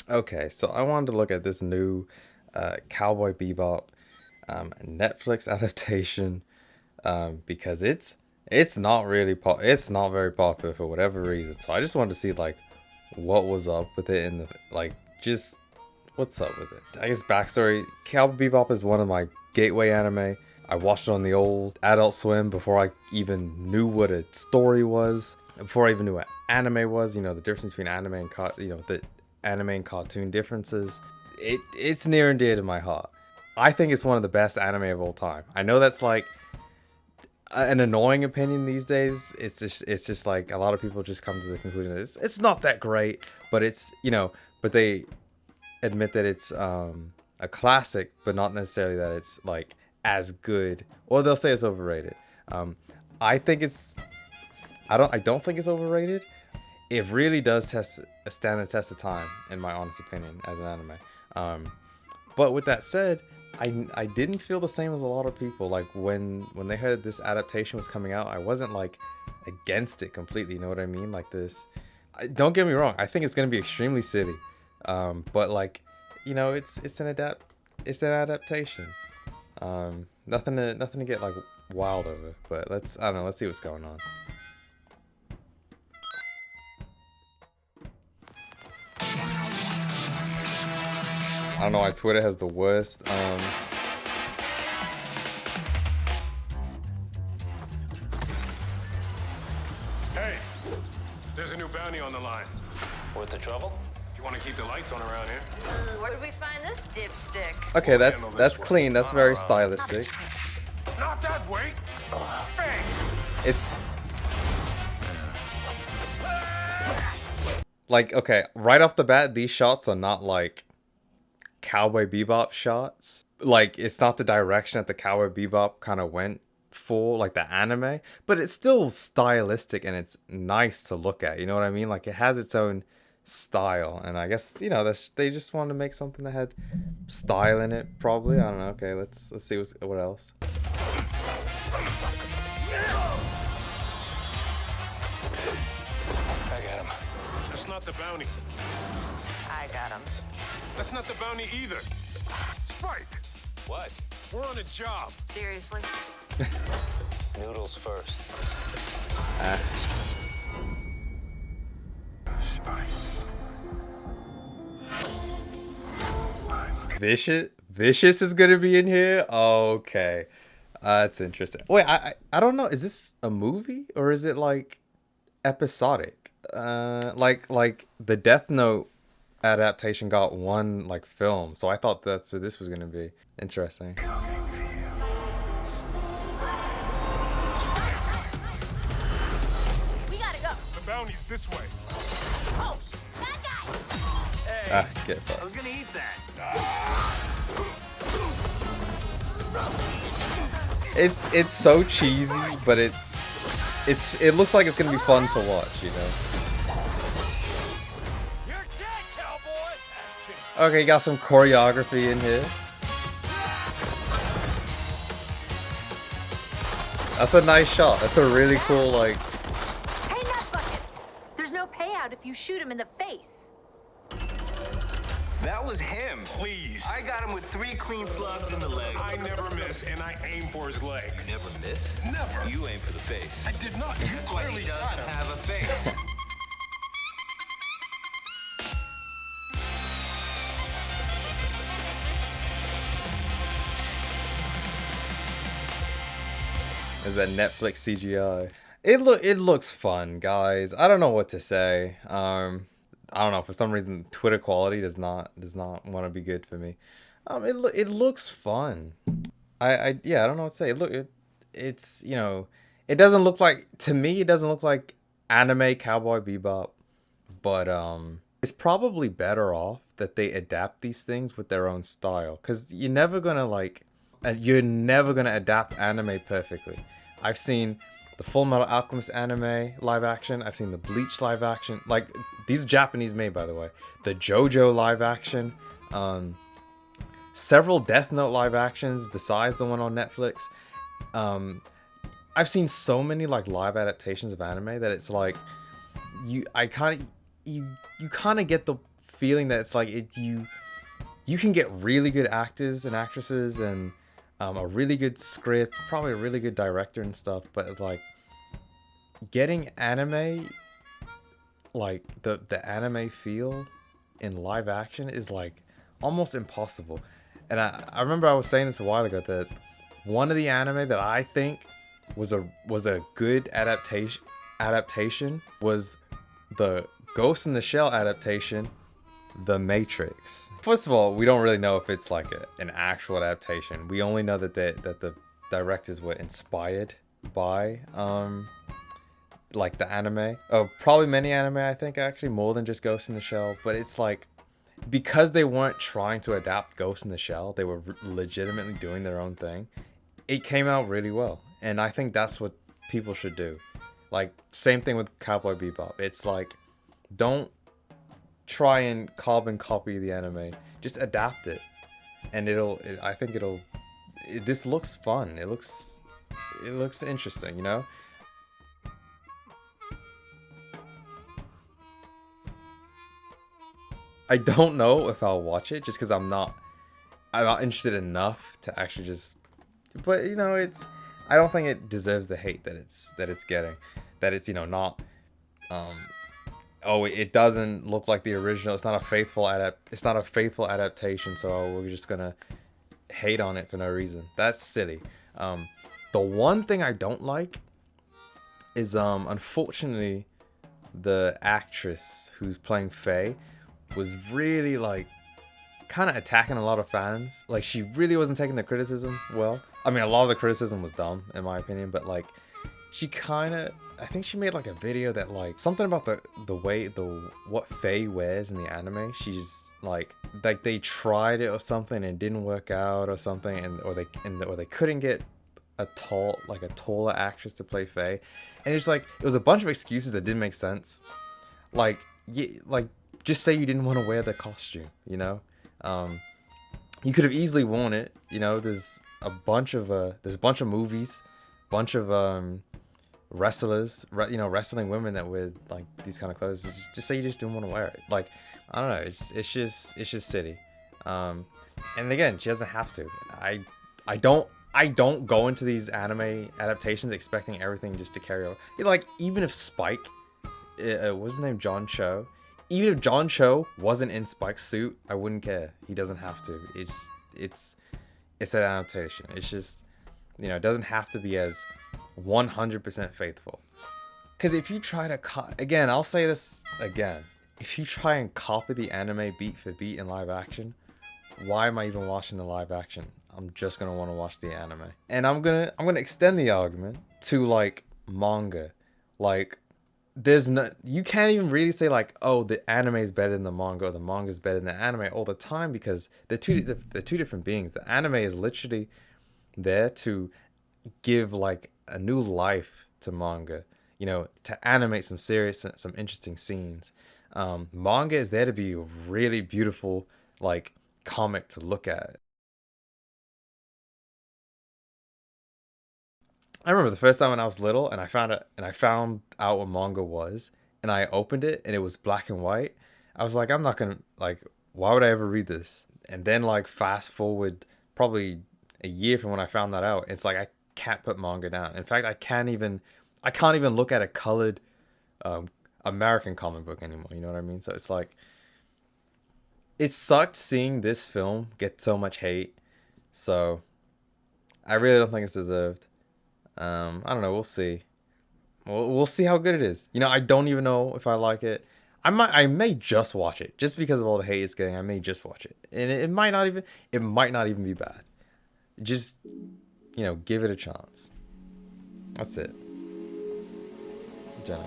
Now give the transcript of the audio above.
Okay, so I wanted to look at this new Cowboy Bebop Netflix adaptation because it's not really it's not very popular for whatever reason. So I just wanted to see like what was up with it in the like just what's up with it. I guess backstory: Cowboy Bebop is one of my gateway anime. I watched it on the old Adult Swim before I even knew what a story was, before I even knew what anime was. You know the difference between anime and the anime and cartoon differences. It's near and dear to my heart. I think it's one of the best anime of all time. I know that's like an annoying opinion these days. It's just like a lot of people just come to the conclusion that it's not that great, but it's but they admit that it's a classic, but not necessarily that it's like as good, or they'll say it's overrated. I think it's I don't think it's overrated. It really does stand the test of time, in my honest opinion, as an anime. But with that said, I didn't feel the same as a lot of people. Like when they heard this adaptation was coming out, I wasn't like against it completely. You know what I mean? Like this. Don't get me wrong. I think it's gonna be extremely silly. But like, it's an adaptation. Nothing to get like wild over. But I don't know. Let's see what's going on. I don't know why Twitter has the worst. Hey, there's a new bounty on the line. What's the trouble? You want to keep the lights on around here? Where did we find this dipstick? Okay, that's clean. That's very stylistic. Not that way. Bang. It's like, okay, right off the bat, these shots are not like Cowboy Bebop shots. Like, it's not the direction that the Cowboy Bebop kind of went for, like the anime, but it's still stylistic and it's nice to look at. You know what I mean? Like, it has its own style, and I guess they just wanted to make something that had style in it. Probably, I don't know. Okay, let's see what else. I got him. That's not the bounty. I got him. That's not the bounty either. Spike, What? we're on a job. Seriously? Noodles first. Vicious is gonna be in here. Okay, that's interesting. Wait, I don't know. Is this a movie or is it like episodic? Like the Death Note adaptation got one like film, so I thought that's what this was gonna be. Interesting. We gotta go. The bounty's this way. Oh, that guy! Get I fucked. was gonna eat that. It's so cheesy, but it looks like it's gonna be fun to watch. You're dead, cowboy. Okay, got some choreography in here. That's a nice shot. That's a really cool like. Hey, nut buckets! There's no payout if you shoot him in the face. That was him. Please. I got him with 3 clean slugs in the leg. I never miss, and I aim for his leg. You never miss? Never. You aim for the face. I did not. You That's why clearly he got doesn't him. have a face. Is that Netflix CGI? It looks fun, guys. I don't know what to say. I don't know, for some reason Twitter quality does not want to be good for me. It looks fun. Yeah, I don't know what to say. It's it doesn't look like, to me it doesn't look like anime Cowboy Bebop, but it's probably better off that they adapt these things with their own style, cuz you're never going to adapt anime perfectly. I've seen the Full Metal Alchemist anime live action. I've seen the Bleach live action. Like, these are Japanese made, by the way. The JoJo live action. Several Death Note live actions besides the one on Netflix. I've seen so many like live adaptations of anime that it's like you kind of get the feeling that it's like you can get really good actors and actresses and a really good script, probably a really good director and stuff, but it's like getting anime, like the anime feel in live action is like almost impossible. And I remember I was saying this a while ago that one of the anime that I think was a good adaptation was the Ghost in the Shell adaptation, The Matrix. First of all, we don't really know if it's like an actual adaptation. We only know that the directors were inspired by like the anime. Oh, probably many anime, I think, actually, more than just Ghost in the Shell. But it's like, because they weren't trying to adapt Ghost in the Shell, they were legitimately doing their own thing. It came out really well, and I think that's what people should do. Like, same thing with Cowboy Bebop. It's like, don't try and carbon copy the anime. Just adapt it, and I think this looks fun. It looks interesting, you know? I don't know if I'll watch it just because I'm not interested enough to actually just. But you know, I don't think it deserves the hate that it's getting. That it's, you know, not. Oh, it doesn't look like the original. It's not a faithful adaptation. So we're just gonna hate on it for no reason. That's silly. The one thing I don't like is unfortunately the actress who's playing Faye was really like kind of attacking a lot of fans. Like, she really wasn't taking the criticism well. I mean, a lot of the criticism was dumb in my opinion, but like she kind of, I think she made like a video that like something about what Faye wears in the anime. She's like they tried it or something and it didn't work out or something, or they couldn't get a taller actress to play Faye, and it's like it was a bunch of excuses that didn't make sense. Like, just say you didn't want to wear the costume, you know? You could have easily worn it, you know? There's a bunch of movies, bunch of wrestlers, wrestling women that wear like these kind of clothes. Just say you just didn't want to wear it. Like, I don't know, it's just silly. And again, she doesn't have to. I don't go into these anime adaptations expecting everything just to carry over. Like, even if Spike, what's his name, John Cho, even if John Cho wasn't in Spike's suit, I wouldn't care. He doesn't have to. It's an adaptation. It's just, you know, it doesn't have to be as 100% faithful. Because if you try to again, I'll say this again. If you try and copy the anime beat for beat in live action, why am I even watching the live action? I'm just gonna want to watch the anime. And I'm gonna extend the argument to like manga. Like, you can't even really say like, oh, the anime is better than the manga or the manga is better than the anime all the time, because they're two different beings. The anime is literally there to give like a new life to manga, you know, to animate some interesting scenes. Manga is there to be a really beautiful like comic to look at. I remember the first time when I was little and I found out what manga was, and I opened it and it was black and white. I was like, I'm not gonna, like, why would I ever read this? And then like fast forward probably a year from when I found that out, it's like I can't put manga down. In fact, I can't even look at a colored American comic book anymore. You know what I mean? So it's like, it sucked seeing this film get so much hate. So I really don't think it's deserved. I don't know. We'll see. We'll see how good it is. You know, I don't even know if I like it. I may just watch it just because of all the hate it's getting. I may just watch it, and it might not even be bad. Just, you know, give it a chance. That's it. Jenna.